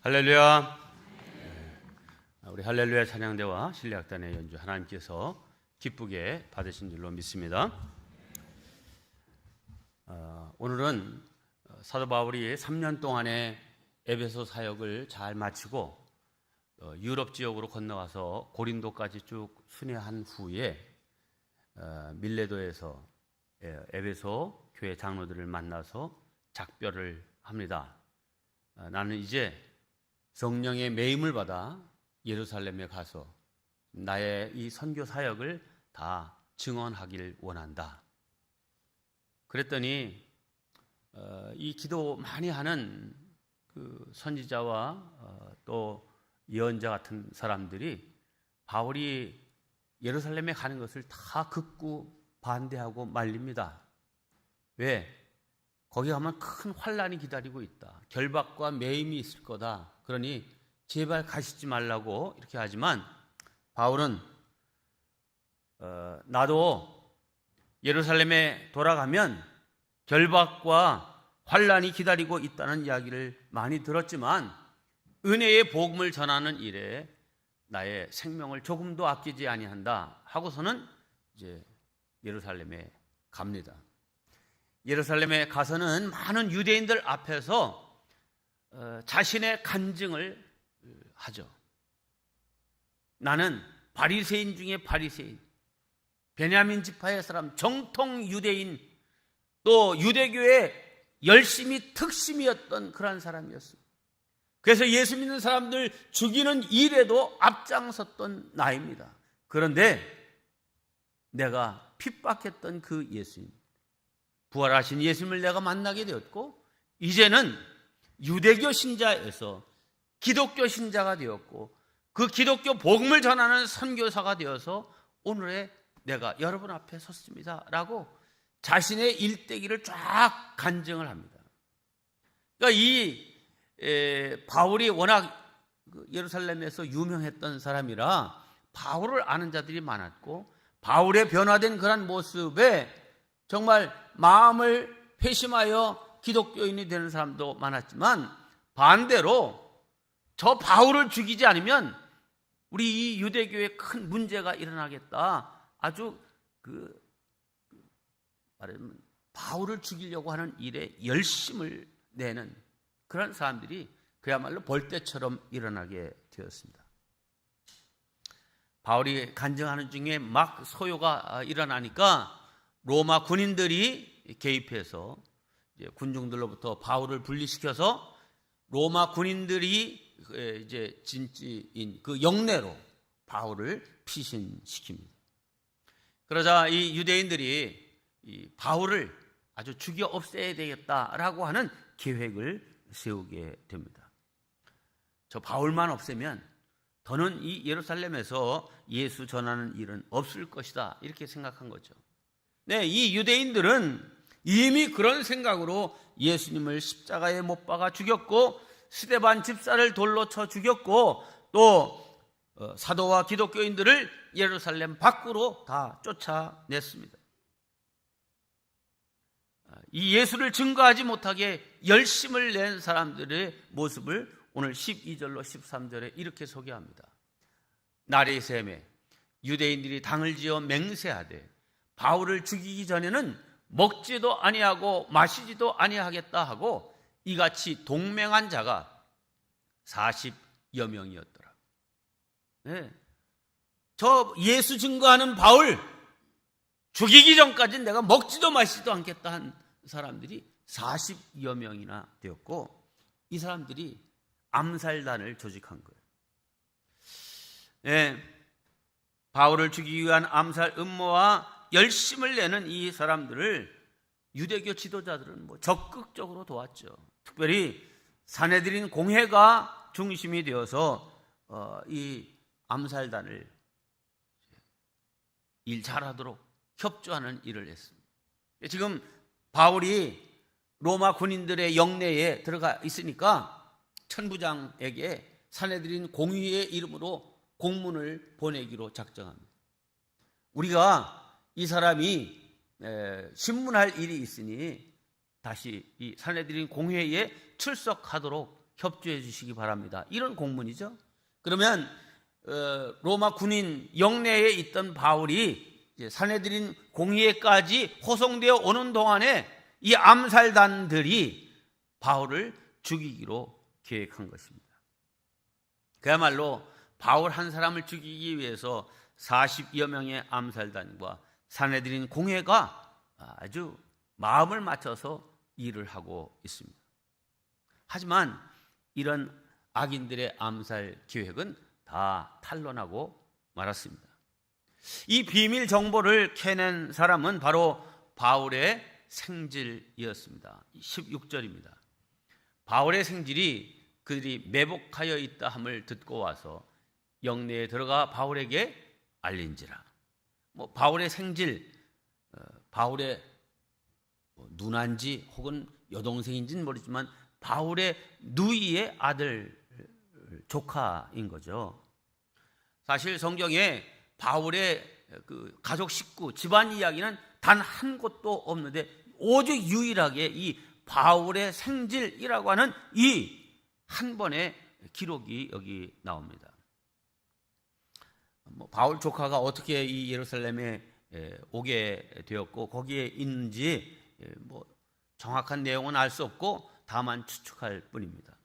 할렐루야. 우리 할렐루야 찬양대와 신뢰악단의 연주 하나님께서 기쁘게 받으신 줄로 믿습니다. 오늘은 사도 바울이 3년 동안의 에베소 사역을 잘 마치고 유럽 지역으로 건너가서 고린도까지 쭉 순회한 후에 밀레도에서 에베소 교회 장로들을 만나서 작별을 합니다. 나는 이제 성령의 매임을 받아 예루살렘에 가서 나의 이 선교 사역을 다 증언하길 원한다. 그랬더니 이 기도 많이 하는 그 선지자와 또 예언자 같은 사람들이 바울이 예루살렘에 가는 것을 다 극구 반대하고 말립니다. 왜? 거기 가면 큰 환란이 기다리고 있다. 결박과 매임이 있을 거다. 그러니 제발 가시지 말라고 이렇게 하지만 바울은 나도 예루살렘에 돌아가면 결박과 환란이 기다리고 있다는 이야기를 많이 들었지만 은혜의 복음을 전하는 일에 나의 생명을 조금도 아끼지 아니한다 하고서는 이제 예루살렘에 갑니다. 예루살렘에 가서는 많은 유대인들 앞에서 자신의 간증을 하죠. 나는 바리새인 중에 바리새인, 베냐민 지파의 사람, 정통 유대인, 또 유대교의 열심히 특심이었던 그런 사람이었습니다. 그래서 예수 믿는 사람들 죽이는 일에도 앞장섰던 나입니다. 그런데 내가 핍박했던 그 예수님, 부활하신 예수님을 내가 만나게 되었고 이제는 유대교 신자에서 기독교 신자가 되었고 그 기독교 복음을 전하는 선교사가 되어서 오늘의 내가 여러분 앞에 섰습니다 라고 자신의 일대기를 쫙 간증을 합니다. 그러니까 이 바울이 워낙 예루살렘에서 유명했던 사람이라 바울을 아는 자들이 많았고 바울의 변화된 그런 모습에 정말 마음을 회심하여 기독교인이 되는 사람도 많았지만 반대로 저 바울을 죽이지 않으면 우리 이 유대교에 큰 문제가 일어나겠다. 아주 말하면 바울을 죽이려고 하는 일에 열심을 내는 그런 사람들이 그야말로 벌떼처럼 일어나게 되었습니다. 바울이 간증하는 중에 막 소요가 일어나니까 로마 군인들이 개입해서 이제 군중들로부터 바울을 분리시켜서 로마 군인들이 이제 진지인 그 영내로 바울을 피신시킵니다. 그러자 이 유대인들이 이 바울을 아주 죽여 없애야 되겠다라고 하는 계획을 세우게 됩니다. 저 바울만 없애면 더는 이 예루살렘에서 예수 전하는 일은 없을 것이다 이렇게 생각한 거죠. 네, 이 유대인들은 이미 그런 생각으로 예수님을 십자가에 못 박아 죽였고 스데반 집사를 돌로 쳐 죽였고 또 사도와 기독교인들을 예루살렘 밖으로 다 쫓아냈습니다. 이 예수를 증거하지 못하게 열심을 낸 사람들의 모습을 오늘 12절로 13절에 이렇게 소개합니다. 날의 셈에 유대인들이 당을 지어 맹세하되 바울을 죽이기 전에는 먹지도 아니하고 마시지도 아니하겠다 하고 이같이 동맹한 자가 40여 명이었더라. 네. 저 예수 증거하는 바울 죽이기 전까지는 내가 먹지도 마시지도 않겠다 한 사람들이 40여 명이나 되었고 이 사람들이 암살단을 조직한 거예요. 네. 바울을 죽이기 위한 암살 음모와 열심을 내는 이 사람들을 유대교 지도자들은 적극적으로 도왔죠. 특별히 산헤드린 공회가 중심이 되어서 이 암살단을 일 잘하도록 협조하는 일을 했습니다. 지금 바울이 로마 군인들의 영내에 들어가 있으니까 천부장에게 산헤드린 공의의 이름으로 공문을 보내기로 작정합니다. 우리가 이 사람이 신문할 일이 있으니 다시 이 산헤드린 공회에 출석하도록 협조해 주시기 바랍니다. 이런 공문이죠. 그러면 로마 군인 영내에 있던 바울이 이제 사내들인 공의회까지 호송되어 오는 동안에 이 암살단들이 바울을 죽이기로 계획한 것입니다. 그야말로 바울 한 사람을 죽이기 위해서 40여 명의 암살단과 사내들인 공회가 아주 마음을 맞춰서 일을 하고 있습니다. 하지만 이런 악인들의 암살 계획은 다 탄로나고 말았습니다. 이 비밀 정보를 캐낸 사람은 바로 바울의 생질이었습니다. 16절입니다. 바울의 생질이 그들이 매복하여 있다 함을 듣고 와서 영내에 들어가 바울에게 알린지라. 바울의 생질, 바울의 누난지 혹은 여동생인지는 모르지만 바울의 누이의 아들 조카인 거죠. 사실 성경에 바울의 그 가족 식구 집안 이야기는 단 한 곳도 없는데 오직 유일하게 이 바울의 생질이라고 하는 이 한 번의 기록이 여기 나옵니다. 바울 조카가 어떻게 이 예루살렘에 오게 되었고 거기에 있는지 정확한 내용은 알 수 없고 다만 추측할 뿐입니다.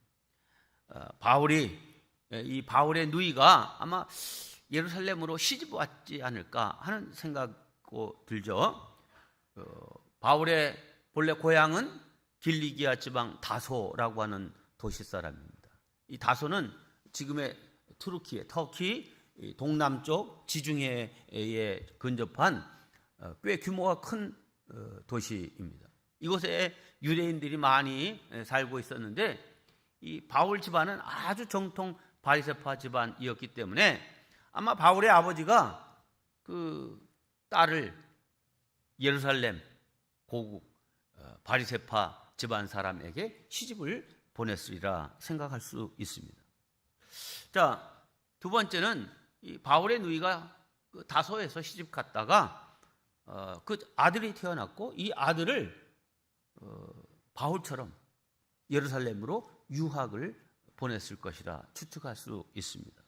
이 바울의 누이가 아마 예루살렘으로 시집 왔지 않을까 하는 생각도 들죠. 바울의 본래 고향은 길리기아 지방 다소라고 하는 도시 사람입니다. 이 다소는 지금의 터키 동남쪽 지중해에 근접한 꽤 규모가 큰 도시입니다. 이곳에 유대인들이 많이 살고 있었는데 이 바울 집안은 아주 정통 바리새파 집안이었기 때문에 아마 바울의 아버지가 그 딸을 예루살렘 고국 바리새파 집안 사람에게 시집을 보냈으리라 생각할 수 있습니다. 자, 두 번째는 이 바울의 누이가 그 다소에서 시집 갔다가 그 아들이 태어났고 이 아들을 바울처럼 예루살렘으로 유학을 보냈을 것이라 추측할 수 있습니다.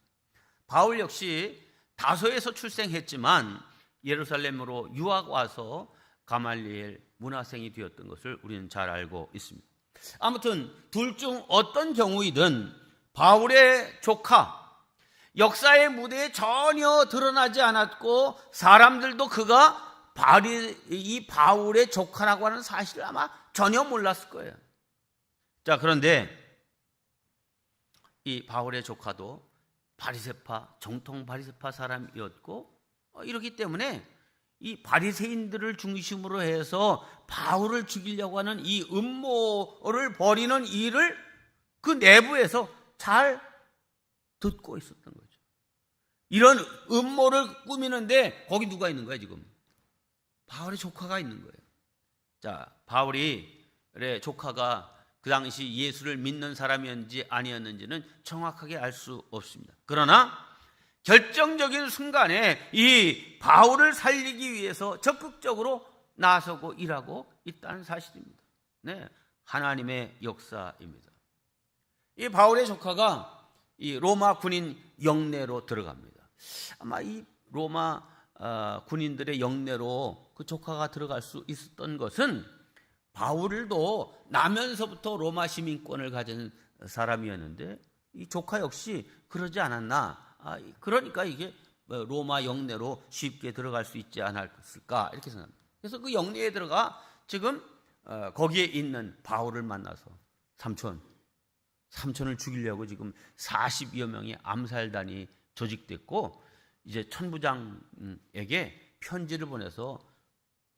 바울 역시 다소에서 출생했지만 예루살렘으로 유학 와서 가말리엘 문화생이 되었던 것을 우리는 잘 알고 있습니다. 아무튼 둘 중 어떤 경우이든 바울의 조카, 역사의 무대에 전혀 드러나지 않았고 사람들도 그가 이 바울의 조카라고 하는 사실을 아마 전혀 몰랐을 거예요. 자, 그런데 이 바울의 조카도 정통 바리새파 사람이었고 이렇기 때문에 이 바리새인들을 중심으로 해서 바울을 죽이려고 하는 이 음모를 벌이는 일을 그 내부에서 잘 듣고 있었던 거죠. 이런 음모를 꾸미는데 거기 누가 있는 거야 지금? 바울의 조카가 있는 거예요. 자, 바울의 조카가 그 당시 예수를 믿는 사람이었는지 아니었는지는 정확하게 알 수 없습니다. 그러나 결정적인 순간에 이 바울을 살리기 위해서 적극적으로 나서고 일하고 있다는 사실입니다. 네, 하나님의 역사입니다. 이 바울의 조카가 이 로마 군인 영내로 들어갑니다. 아마 이 로마 군인들의 영내로 그 조카가 들어갈 수 있었던 것은 바울도 나면서부터 로마 시민권을 가진 사람이었는데 이 조카 역시 그러지 않았나? 그러니까 이게 로마 영내로 쉽게 들어갈 수 있지 않았을까 이렇게 생각합니다. 그래서 그 영내에 들어가 지금 거기에 있는 바울을 만나서 삼촌을 죽이려고 지금 40여 명의 암살단이 조직됐고 이제 천부장에게 편지를 보내서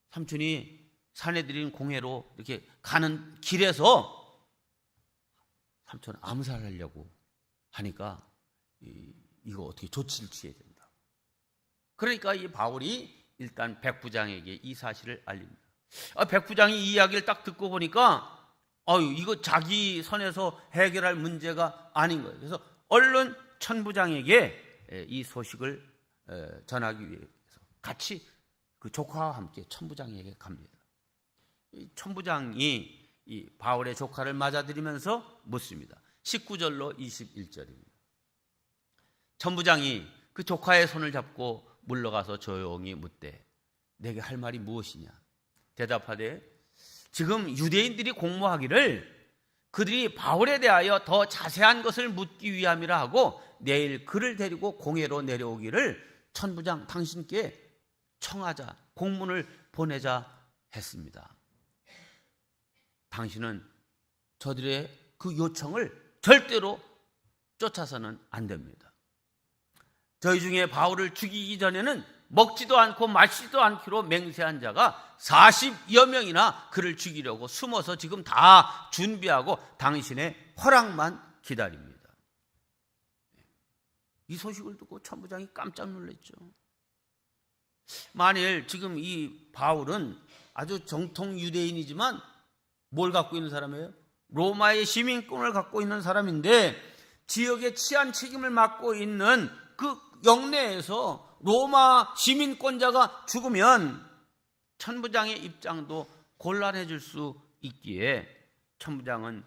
삼촌이 사내들인 공회로 이렇게 가는 길에서 삼촌을 암살하려고 하니까 이거 어떻게 조치를 취해야 된다. 그러니까 이 바울이 일단 백부장에게 이 사실을 알립니다. 백부장이 이 이야기를 딱 듣고 보니까 이거 자기 선에서 해결할 문제가 아닌 거예요. 그래서 얼른 천부장에게 이 소식을 전하기 위해서 같이 그 조카와 함께 천부장에게 갑니다. 이 천부장이 이 바울의 조카를 맞아들이면서 묻습니다. 19절로 21절입니다. 천부장이 그 조카의 손을 잡고 물러가서 조용히 묻되 내게 할 말이 무엇이냐? 대답하되 지금 유대인들이 공모하기를 그들이 바울에 대하여 더 자세한 것을 묻기 위함이라 하고 내일 그를 데리고 공회로 내려오기를 천부장 당신께 청하자, 공문을 보내자 했습니다. 당신은 저들의 그 요청을 절대로 쫓아서는 안 됩니다. 저희 중에 바울을 죽이기 전에는 먹지도 않고 마시지도 않기로 맹세한 자가 40여 명이나 그를 죽이려고 숨어서 지금 다 준비하고 당신의 허락만 기다립니다. 이 소식을 듣고 천부장이 깜짝 놀랐죠. 만일 지금 이 바울은 아주 정통 유대인이지만 뭘 갖고 있는 사람이에요? 로마의 시민권을 갖고 있는 사람인데 지역의 치안 책임을 맡고 있는 그 영내에서 로마 시민권자가 죽으면 천부장의 입장도 곤란해질 수 있기에 천부장은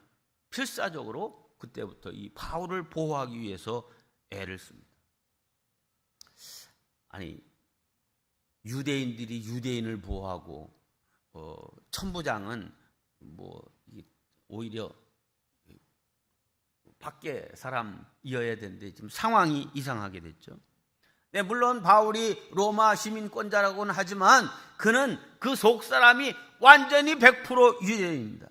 필사적으로 그때부터 이 바울을 보호하기 위해서 애를 씁니다. 아니, 유대인들이 유대인을 보호하고 천부장은 오히려 밖에 사람이어야 되는데 지금 상황이 이상하게 됐죠. 네, 물론 바울이 로마 시민권자라고는 하지만 그는 그 속사람이 완전히 100% 유대인입니다.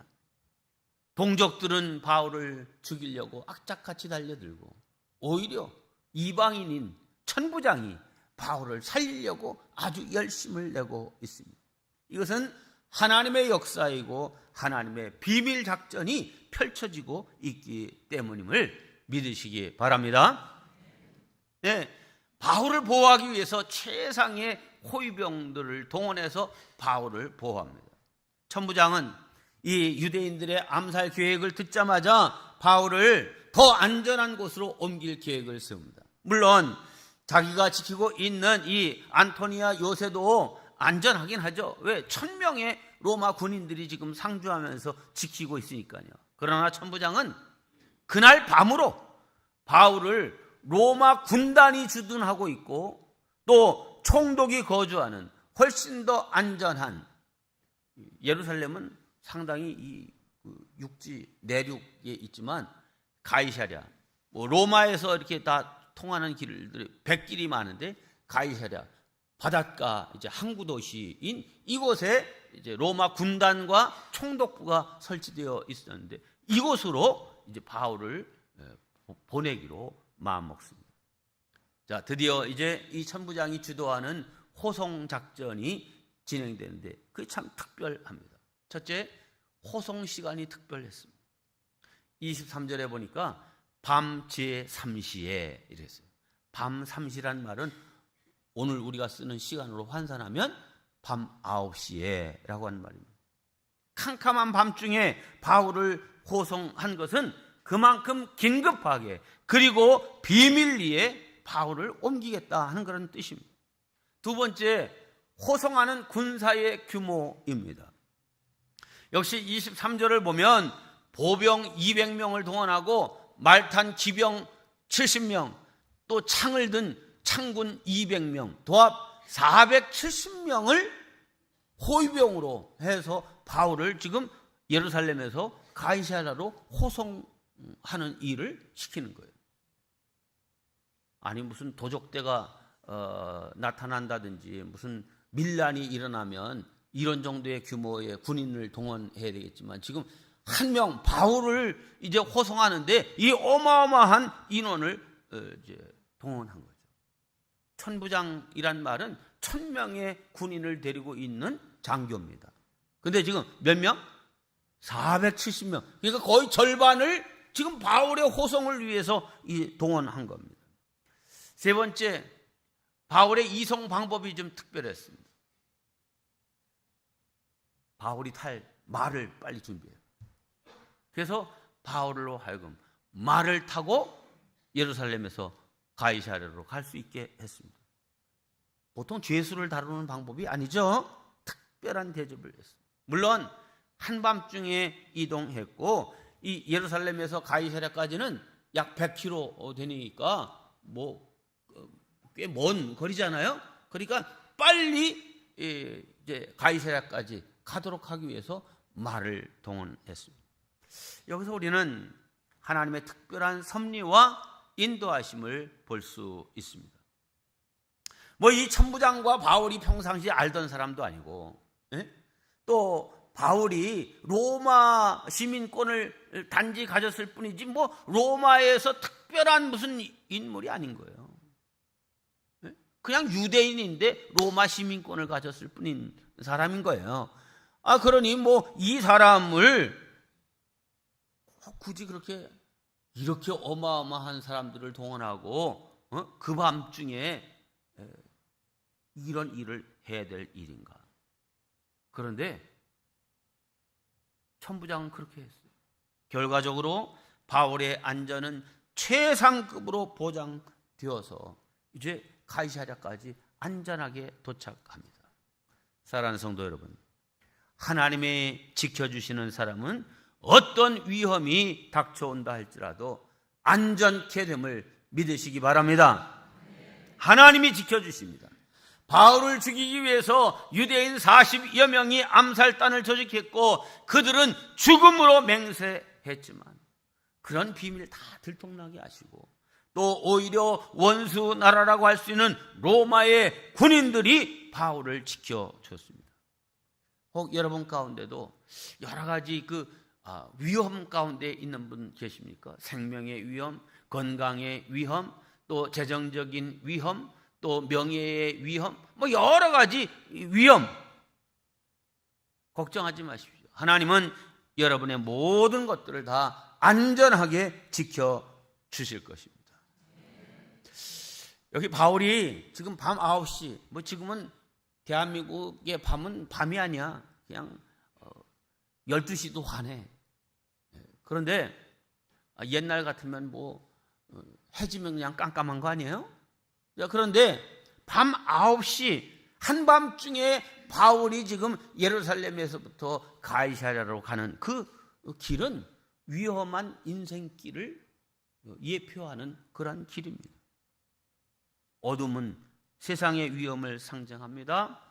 동족들은 바울을 죽이려고 악착같이 달려들고 오히려 이방인인 천부장이 바울을 살리려고 아주 열심을 내고 있습니다. 이것은 하나님의 역사이고 하나님의 비밀 작전이 펼쳐지고 있기 때문임을 믿으시기 바랍니다. 네, 바울을 보호하기 위해서 최상의 호위병들을 동원해서 바울을 보호합니다. 천부장은 이 유대인들의 암살 계획을 듣자마자 바울을 더 안전한 곳으로 옮길 계획을 세웁니다. 물론 자기가 지키고 있는 이 안토니아 요새도 안전하긴 하죠. 왜? 1000명의 로마 군인들이 지금 상주하면서 지키고 있으니까요. 그러나 천부장은 그날 밤으로 바울을 로마 군단이 주둔하고 있고 또 총독이 거주하는 훨씬 더 안전한 예루살렘은 상당히 이 육지 내륙에 있지만 가이사랴, 로마에서 이렇게 다 통하는 길들이 100길이 많은데 가이사랴 바닷가 이제 항구 도시인 이곳에 이제 로마 군단과 총독부가 설치되어 있었는데 이곳으로 이제 바울을 보내기로 마음먹습니다. 자, 드디어 이제 이 천부장이 주도하는 호송 작전이 진행되는데 그게 참 특별합니다. 첫째, 호송 시간이 특별했습니다. 23절에 보니까 밤 제3시에 이랬어요. 밤 3시란 말은 오늘 우리가 쓰는 시간으로 환산하면 밤 9시에 라고 하는 말입니다. 캄캄한 밤중에 바울을 호송한 것은 그만큼 긴급하게 그리고 비밀리에 바울을 옮기겠다 하는 그런 뜻입니다. 두 번째, 호송하는 군사의 규모입니다. 역시 23절을 보면 보병 200명을 동원하고 말탄 기병 70명 또 창을 든 창군 200명 도합 470명을 호위병으로 해서 바울을 지금 예루살렘에서 가이사랴로 호송하는 일을 시키는 거예요. 아니 무슨 도적대가 나타난다든지 무슨 밀란이 일어나면 이런 정도의 규모의 군인을 동원해야 되겠지만 지금 한 명 바울을 이제 호송하는데 이 어마어마한 인원을 이제 동원한 거죠. 천부장이란 말은 1000명의 군인을 데리고 있는 장교입니다. 근데 지금 몇 명? 470명. 그러니까 거의 절반을 지금 바울의 호송을 위해서 동원한 겁니다. 세 번째, 바울의 이송 방법이 좀 특별했습니다. 바울이 탈 말을 빨리 준비해요. 그래서 바울로 하여금 말을 타고 예루살렘에서 가이사랴로 갈 수 있게 했습니다. 보통 죄수를 다루는 방법이 아니죠. 특별한 대접을 했습니다. 물론 한밤중에 이동했고 이 예루살렘에서 가이사랴까지는 약 100km 되니까 뭐 꽤 먼 거리잖아요. 그러니까 빨리 이제 가이사랴까지 가도록 하기 위해서 말을 동원했습니다. 여기서 우리는 하나님의 특별한 섭리와 인도하심을 볼 수 있습니다. 뭐 이 천부장과 바울이 평상시에 알던 사람도 아니고, 또 바울이 로마 시민권을 단지 가졌을 뿐이지 뭐 로마에서 특별한 무슨 인물이 아닌 거예요. 그냥 유대인인데 로마 시민권을 가졌을 뿐인 사람인 거예요. 그러니 뭐 이 사람을 굳이 이렇게 어마어마한 사람들을 동원하고 그 밤중에 이런 일을 해야 될 일인가? 그런데 천부장은 그렇게 했어요. 결과적으로 바울의 안전은 최상급으로 보장되어서 이제 가이사랴까지 안전하게 도착합니다. 사랑하는 성도 여러분, 하나님이 지켜주시는 사람은 어떤 위험이 닥쳐온다 할지라도 안전케 됨을 믿으시기 바랍니다. 하나님이 지켜주십니다. 바울을 죽이기 위해서 유대인 40여 명이 암살단을 조직했고 그들은 죽음으로 맹세했지만 그런 비밀을 다 들통나게 하시고 또 오히려 원수 나라라고 할 수 있는 로마의 군인들이 바울을 지켜줬습니다. 혹 여러분 가운데도 여러 가지 위험 가운데 있는 분 계십니까? 생명의 위험, 건강의 위험, 또 재정적인 위험, 또 명예의 위험, 뭐 여러 가지 위험. 걱정하지 마십시오. 하나님은 여러분의 모든 것들을 다 안전하게 지켜주실 것입니다. 여기 바울이 지금 밤 9시, 뭐 지금은 대한민국의 밤은 밤이 아니야. 그냥 12시도 환해. 그런데 옛날 같으면 뭐 해지면 그냥 깜깜한 거 아니에요? 그런데 밤 9시 한밤중에 바울이 지금 예루살렘에서부터 가이사랴로 가는 그 길은 위험한 인생길을 예표하는 그러한 길입니다. 어둠은 세상의 위험을 상징합니다.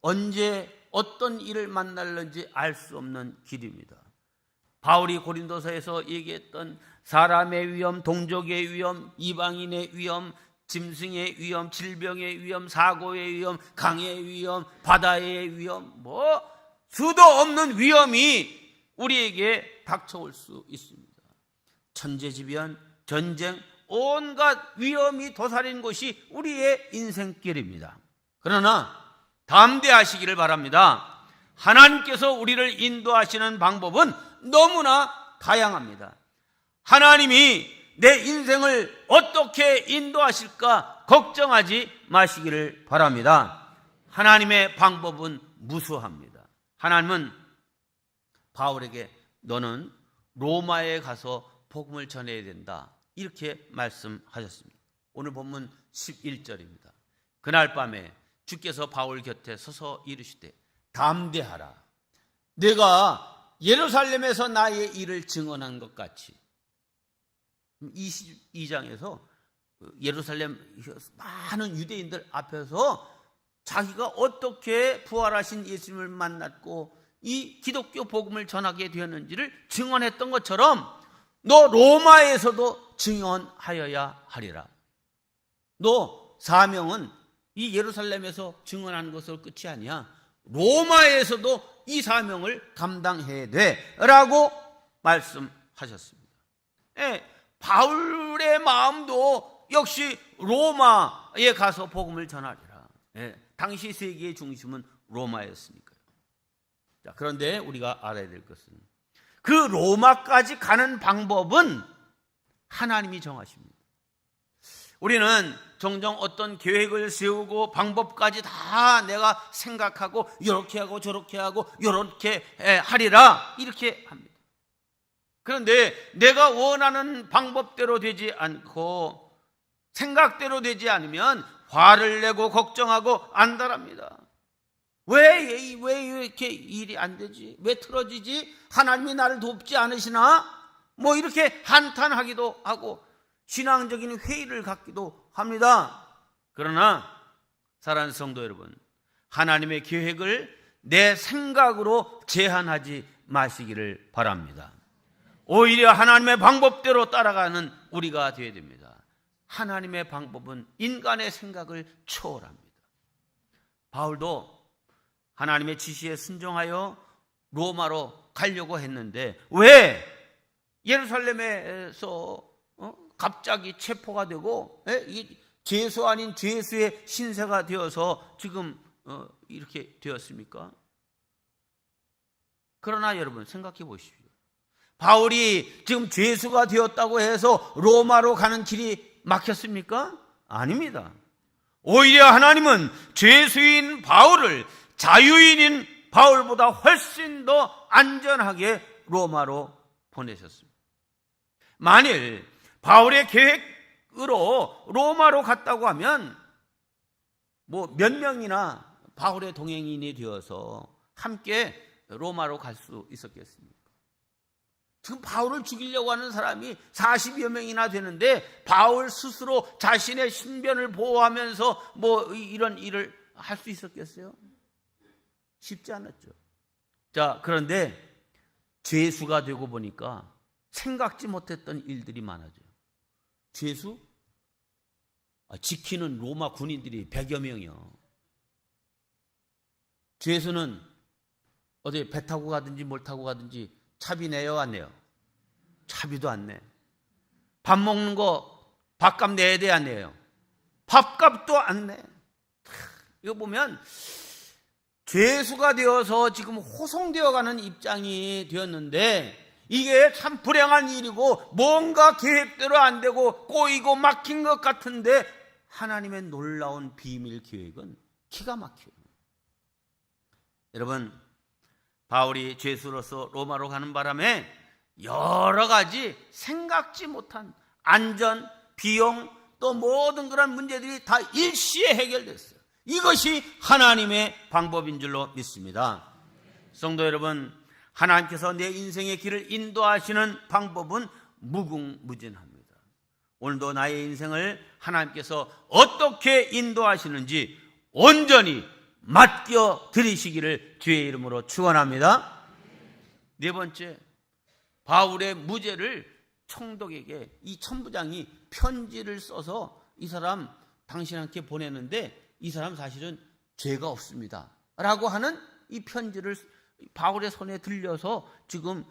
언제 어떤 일을 만날는지 알 수 없는 길입니다. 바울이 고린도서에서 얘기했던 사람의 위험, 동족의 위험, 이방인의 위험, 짐승의 위험, 질병의 위험, 사고의 위험, 강의 위험, 바다의 위험, 뭐 수도 없는 위험이 우리에게 닥쳐올 수 있습니다. 천재지변, 전쟁, 온갖 위험이 도사린 곳이 우리의 인생길입니다. 그러나 담대하시기를 바랍니다. 하나님께서 우리를 인도하시는 방법은 너무나 다양합니다. 하나님이 내 인생을 어떻게 인도하실까 걱정하지 마시기를 바랍니다. 하나님의 방법은 무수합니다. 하나님은 바울에게 너는 로마에 가서 복음을 전해야 된다, 이렇게 말씀하셨습니다. 오늘 본문 11절입니다. 그날 밤에 주께서 바울 곁에 서서 이르시되 담대하라. 내가 예루살렘에서 나의 일을 증언한 것 같이. 22장에서 예루살렘 많은 유대인들 앞에서 자기가 어떻게 부활하신 예수님을 만났고 이 기독교 복음을 전하게 되었는지를 증언했던 것처럼 너 로마에서도 증언하여야 하리라. 너 사명은 이 예루살렘에서 증언하는 것으로 끝이 아니야. 로마에서도 이 사명을 감당해야 돼 라고 말씀하셨습니다. 바울의 마음도 역시 로마에 가서 복음을 전하리라. 당시 세계의 중심은 로마였으니까요. 자, 그런데 우리가 알아야 될 것은 그 로마까지 가는 방법은 하나님이 정하십니다. 우리는 종종 어떤 계획을 세우고 방법까지 다 내가 생각하고 이렇게 하고 저렇게 하고 이렇게 하리라 이렇게 합니다. 그런데 내가 원하는 방법대로 되지 않고 생각대로 되지 않으면 화를 내고 걱정하고 안달합니다. 왜 이렇게 일이 안 되지? 왜 틀어지지? 하나님이 나를 돕지 않으시나? 뭐 이렇게 한탄하기도 하고 신앙적인 회의를 갖기도 합니다. 그러나 사랑하는 성도 여러분, 하나님의 계획을 내 생각으로 제한하지 마시기를 바랍니다. 오히려 하나님의 방법대로 따라가는 우리가 되어야 됩니다. 하나님의 방법은 인간의 생각을 초월합니다. 바울도 하나님의 지시에 순종하여 로마로 가려고 했는데 왜 예루살렘에서 갑자기 체포가 되고 죄수 아닌 죄수의 신세가 되어서 지금 이렇게 되었습니까? 그러나 여러분 생각해 보십시오. 바울이 지금 죄수가 되었다고 해서 로마로 가는 길이 막혔습니까? 아닙니다. 오히려 하나님은 죄수인 바울을 자유인인 바울보다 훨씬 더 안전하게 로마로 보내셨습니다. 만일 바울의 계획으로 로마로 갔다고 하면 뭐 몇 명이나 바울의 동행인이 되어서 함께 로마로 갈 수 있었겠습니까? 지금 바울을 죽이려고 하는 사람이 40여 명이나 되는데 바울 스스로 자신의 신변을 보호하면서 뭐 이런 일을 할 수 있었겠어요? 쉽지 않았죠. 자, 그런데 죄수가 되고 보니까 생각지 못했던 일들이 많아져요. 죄수? 지키는 로마 군인들이 100여 명이요. 죄수는 어디 배 타고 가든지 뭘 타고 가든지 차비 내요, 안 내요? 차비도 안 내. 밥 먹는 거 밥값 내야 돼, 안 내요? 밥값도 안 내. 이거 보면 죄수가 되어서 지금 호송되어 가는 입장이 되었는데 이게 참 불행한 일이고 뭔가 계획대로 안 되고 꼬이고 막힌 것 같은데 하나님의 놀라운 비밀 계획은 기가 막혀요. 여러분, 바울이 죄수로서 로마로 가는 바람에 여러 가지 생각지 못한 안전, 비용 또 모든 그런 문제들이 다 일시에 해결됐어요. 이것이 하나님의 방법인 줄로 믿습니다. 성도 여러분, 하나님께서 내 인생의 길을 인도하시는 방법은 무궁무진합니다. 오늘도 나의 인생을 하나님께서 어떻게 인도하시는지 온전히 맡겨 드리시기를 주의 이름으로 축원합니다. 네 번째, 바울의 무죄를 총독에게 이 천부장이 편지를 써서 이 사람 당신한테 보내는데 이 사람 사실은 죄가 없습니다 라고 하는 이 편지를 바울의 손에 들려서 지금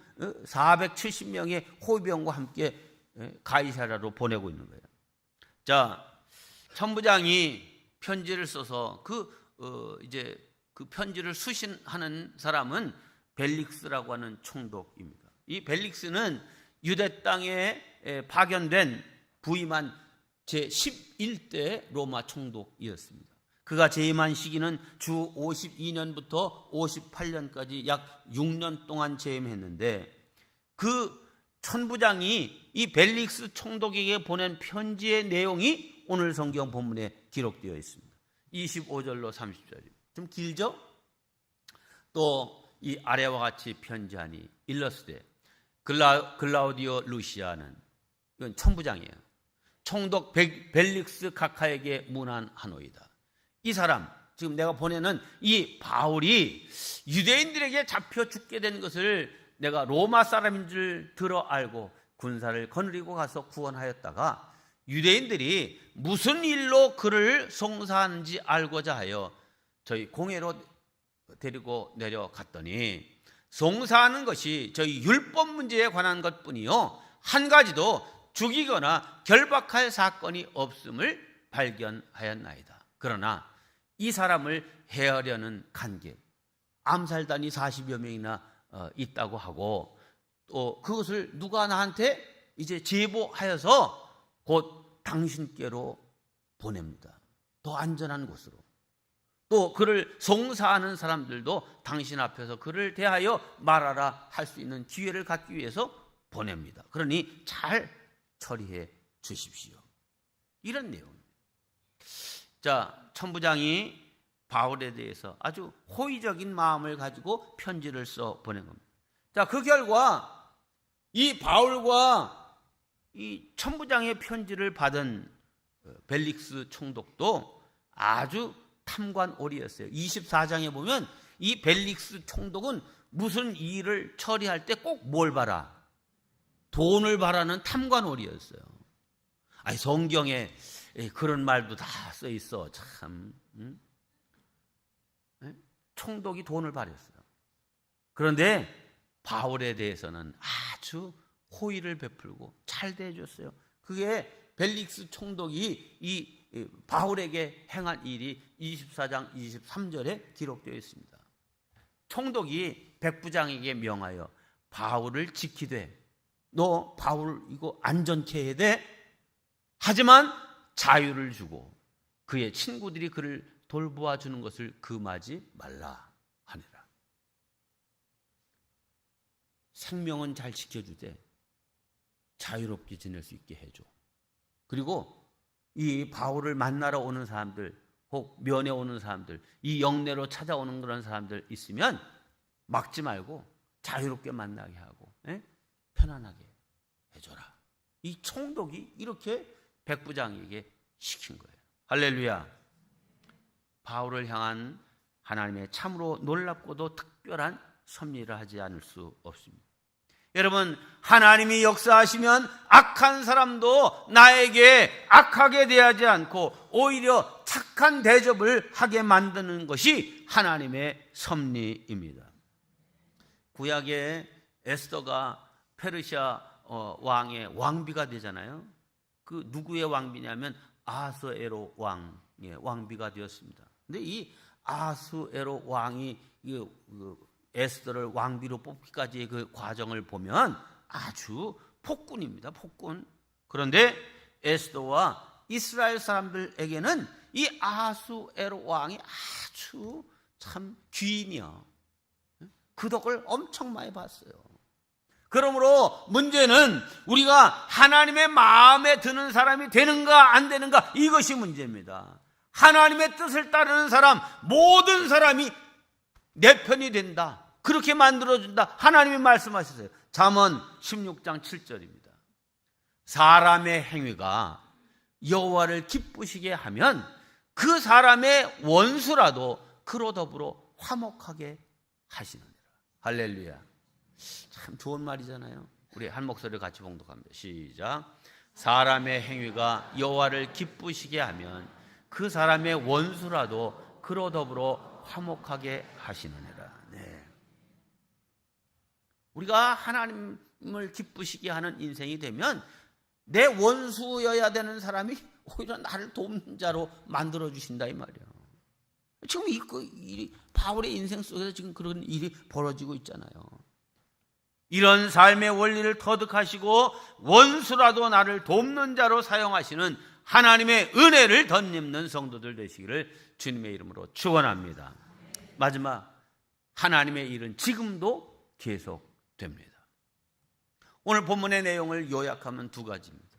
470명의 호위병과 함께 가이사랴로 보내고 있는 거예요. 자, 천부장이 편지를 써서 이제 그 편지를 수신하는 사람은 벨릭스라고 하는 총독입니다. 이 벨릭스는 유대 땅에 파견된 부임한 제11대 로마 총독이었습니다. 그가 재임한 시기는 주 52년부터 58년까지 약 6년 동안 재임했는데 그 천부장이 이 벨릭스 총독에게 보낸 편지의 내용이 오늘 성경 본문에 기록되어 있습니다. 25절로 30절. 좀 길죠? 또 이 아래와 같이 편지하니 일러스되 글라우디오 루시아는, 이건 천부장이에요, 총독 벨릭스 각하에게 문안하노이다. 이 사람, 지금 내가 보내는 이 바울이 유대인들에게 잡혀 죽게 된 것을 내가 로마 사람인 줄 들어 알고 군사를 거느리고 가서 구원하였다가 유대인들이 무슨 일로 그를 송사하는지 알고자 하여 저희 공회로 데리고 내려갔더니 송사하는 것이 저희 율법 문제에 관한 것뿐이요 한 가지도 죽이거나 결박할 사건이 없음을 발견하였나이다. 그러나 이 사람을 해하려는 간계, 암살단이 40여 명이나 있다고 하고 또 그것을 누가 나한테 이제 제보하여서 곧 당신께로 보냅니다. 더 안전한 곳으로. 또 그를 송사하는 사람들도 당신 앞에서 그를 대하여 말하라 할 수 있는 기회를 갖기 위해서 보냅니다. 그러니 잘 처리해 주십시오. 이런 내용입니다. 자, 천부장이 바울에 대해서 아주 호의적인 마음을 가지고 편지를 써 보낸 겁니다. 자, 그 결과 이 바울과 이 천부장의 편지를 받은 벨릭스 총독도 아주 탐관오리였어요. 24장에 보면 이 벨릭스 총독은 무슨 일을 처리할 때 꼭 뭘 봐라? 돈을 바라는 탐관오리였어요. 아니, 성경에 그런 말도 다 써 있어. 참. 총독이 돈을 바랬어요. 그런데 바울에 대해서는 아주 호의를 베풀고 잘 대해줬어요. 그게 벨릭스 총독이 이 바울에게 행한 일이 24장 23절에 기록되어 있습니다. 총독이 백부장에게 명하여 바울을 지키되, 너 바울 이거 안전케 해야 돼. 하지만 자유를 주고 그의 친구들이 그를 돌보아 주는 것을 금하지 말라 하니라. 생명은 잘 지켜주되 자유롭게 지낼 수 있게 해줘. 그리고 이 바울을 만나러 오는 사람들, 혹 면회 오는 사람들, 이 영내로 찾아오는 그런 사람들 있으면 막지 말고 자유롭게 만나게 하고 편안하게 해줘라. 이 총독이 이렇게 백부장에게 시킨 거예요. 할렐루야. 바울을 향한 하나님의 참으로 놀랍고도 특별한 섭리를 하지 않을 수 없습니다. 여러분, 하나님이 역사하시면 악한 사람도 나에게 악하게 대하지 않고 오히려 착한 대접을 하게 만드는 것이 하나님의 섭리입니다. 구약에 에스더가 페르시아 왕의 왕비가 되잖아요. 그 누구의 왕비냐면 아하스에로 왕의 왕비가 되었습니다. 근데 이 아하스에로 왕이 에스더를 왕비로 뽑기까지의 그 과정을 보면 아주 폭군입니다. 폭군. 그런데 에스더와 이스라엘 사람들에게는 이 아하수에로 왕이 아주 참 귀인이요. 그 덕을 엄청 많이 봤어요. 그러므로 문제는 우리가 하나님의 마음에 드는 사람이 되는가 안 되는가, 이것이 문제입니다. 하나님의 뜻을 따르는 사람, 모든 사람이 내 편이 된다, 그렇게 만들어준다, 하나님이 말씀하셨어요. 잠언 16장 7절입니다. 사람의 행위가 여호와를 기쁘시게 하면 그 사람의 원수라도 그로 더불어 화목하게 하시느니라. 할렐루야. 참 좋은 말이잖아요. 우리 한 목소리를 같이 봉독합니다. 시작. 사람의 행위가 여호와를 기쁘시게 하면 그 사람의 원수라도 그로 더불어 화목하게 하시느니라. 네. 우리가 하나님을 기쁘시게 하는 인생이 되면 내 원수여야 되는 사람이 오히려 나를 돕는 자로 만들어 주신다, 이 말이에요. 지금 이 바울의 인생 속에서 지금 그런 일이 벌어지고 있잖아요. 이런 삶의 원리를 터득하시고 원수라도 나를 돕는 자로 사용하시는 하나님의 은혜를 덧입는 성도들 되시기를 주님의 이름으로 축원합니다. 마지막, 하나님의 일은 지금도 계속됩니다. 오늘 본문의 내용을 요약하면 두 가지입니다.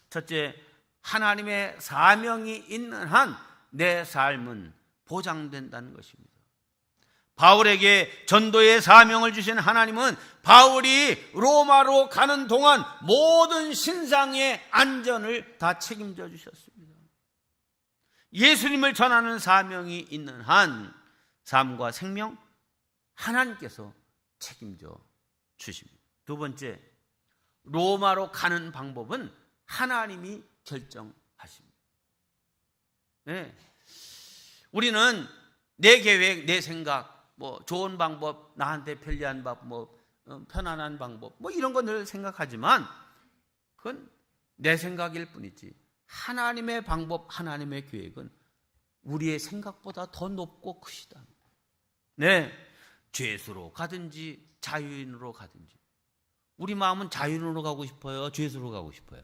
첫째, 하나님의 사명이 있는 한 내 삶은 보장된다는 것입니다. 바울에게 전도의 사명을 주신 하나님은 바울이 로마로 가는 동안 모든 신상의 안전을 다 책임져 주셨습니다. 예수님을 전하는 사명이 있는 한 삶과 생명 하나님께서 책임져 주십니다. 두 번째, 로마로 가는 방법은 하나님이 결정하십니다. 네. 우리는 내 계획, 내 생각, 좋은 방법, 나한테 편리한 방법, 편안한 방법, 이런 거 늘 생각하지만 그건 내 생각일 뿐이지 하나님의 방법, 하나님의 계획은 우리의 생각보다 더 높고 크시다. 네, 죄수로 가든지 자유인으로 가든지. 우리 마음은 자유인으로 가고 싶어요, 죄수로 가고 싶어요?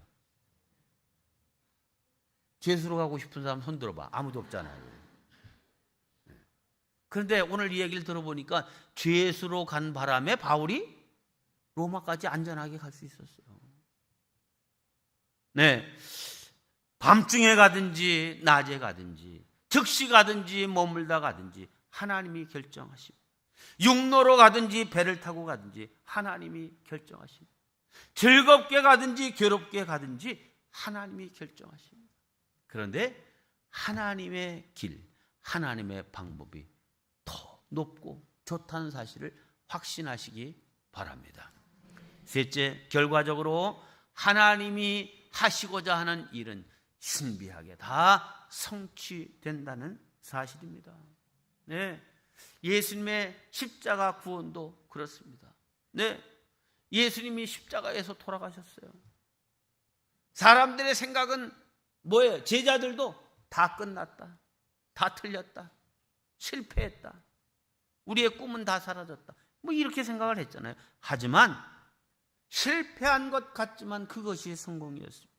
죄수로 가고 싶은 사람 손 들어봐. 아무도 없잖아요. 그런데 오늘 이 얘기를 들어보니까 죄수로 간 바람에 바울이 로마까지 안전하게 갈 수 있었어요. 네, 밤중에 가든지 낮에 가든지 즉시 가든지 머물다 가든지 하나님이 결정하십니다. 육로로 가든지 배를 타고 가든지 하나님이 결정하십니다. 즐겁게 가든지 괴롭게 가든지 하나님이 결정하십니다. 그런데 하나님의 길, 하나님의 방법이 더 높고 좋다는 사실을 확신하시기 바랍니다. 셋째, 결과적으로 하나님이 하시고자 하는 일은 신비하게 다 성취된다는 사실입니다. 네, 예수님의 십자가 구원도 그렇습니다. 네, 예수님이 십자가에서 돌아가셨어요. 사람들의 생각은 뭐예요? 제자들도 다 끝났다, 다 틀렸다, 실패했다, 우리의 꿈은 다 사라졌다, 뭐 이렇게 생각을 했잖아요. 하지만 실패한 것 같지만 그것이 성공이었습니다.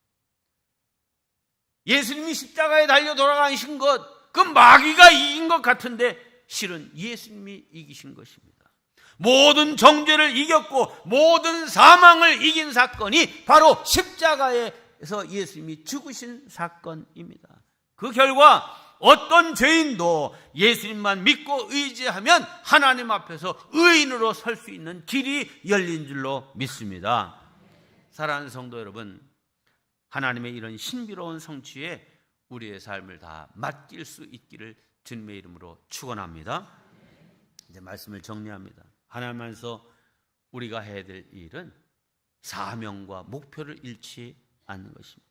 예수님이 십자가에 달려 돌아가신 것, 그 마귀가 이긴 것 같은데 실은 예수님이 이기신 것입니다. 모든 정죄를 이겼고 모든 사망을 이긴 사건이 바로 십자가에서 예수님이 죽으신 사건입니다. 그 결과 어떤 죄인도 예수님만 믿고 의지하면 하나님 앞에서 의인으로 설 수 있는 길이 열린 줄로 믿습니다. 사랑하는 성도 여러분, 하나님의 이런 신비로운 성취에 우리의 삶을 다 맡길 수 있기를 주님의 이름으로 축원합니다. 이제 말씀을 정리합니다. 하나님 안에서 우리가 해야 될 일은 사명과 목표를 잃지 않는 것입니다.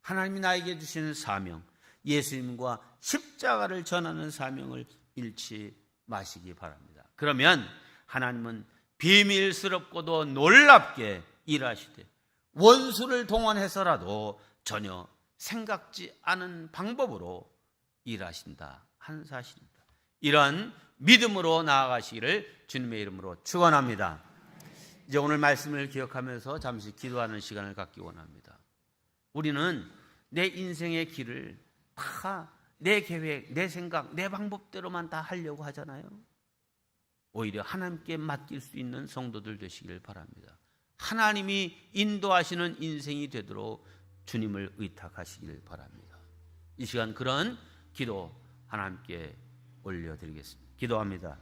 하나님이 나에게 주시는 사명, 예수님과 십자가를 전하는 사명을 잃지 마시기 바랍니다. 그러면 하나님은 비밀스럽고도 놀랍게 일하시되 원수를 동원해서라도 전혀 생각지 않은 방법으로 일하신다 한 사실입니다. 이런 믿음으로 나아가시기를 주님의 이름으로 축원합니다. 이제 오늘 말씀을 기억하면서 잠시 기도하는 시간을 갖기 원합니다. 우리는 내 인생의 길을 다 내 계획, 내 생각, 내 방법대로만 다 하려고 하잖아요. 오히려 하나님께 맡길 수 있는 성도들 되시길 바랍니다. 하나님이 인도하시는 인생이 되도록 주님을 의탁하시길 바랍니다. 이 시간 그런 기도 하나님께 올려드리겠습니다. 기도합니다.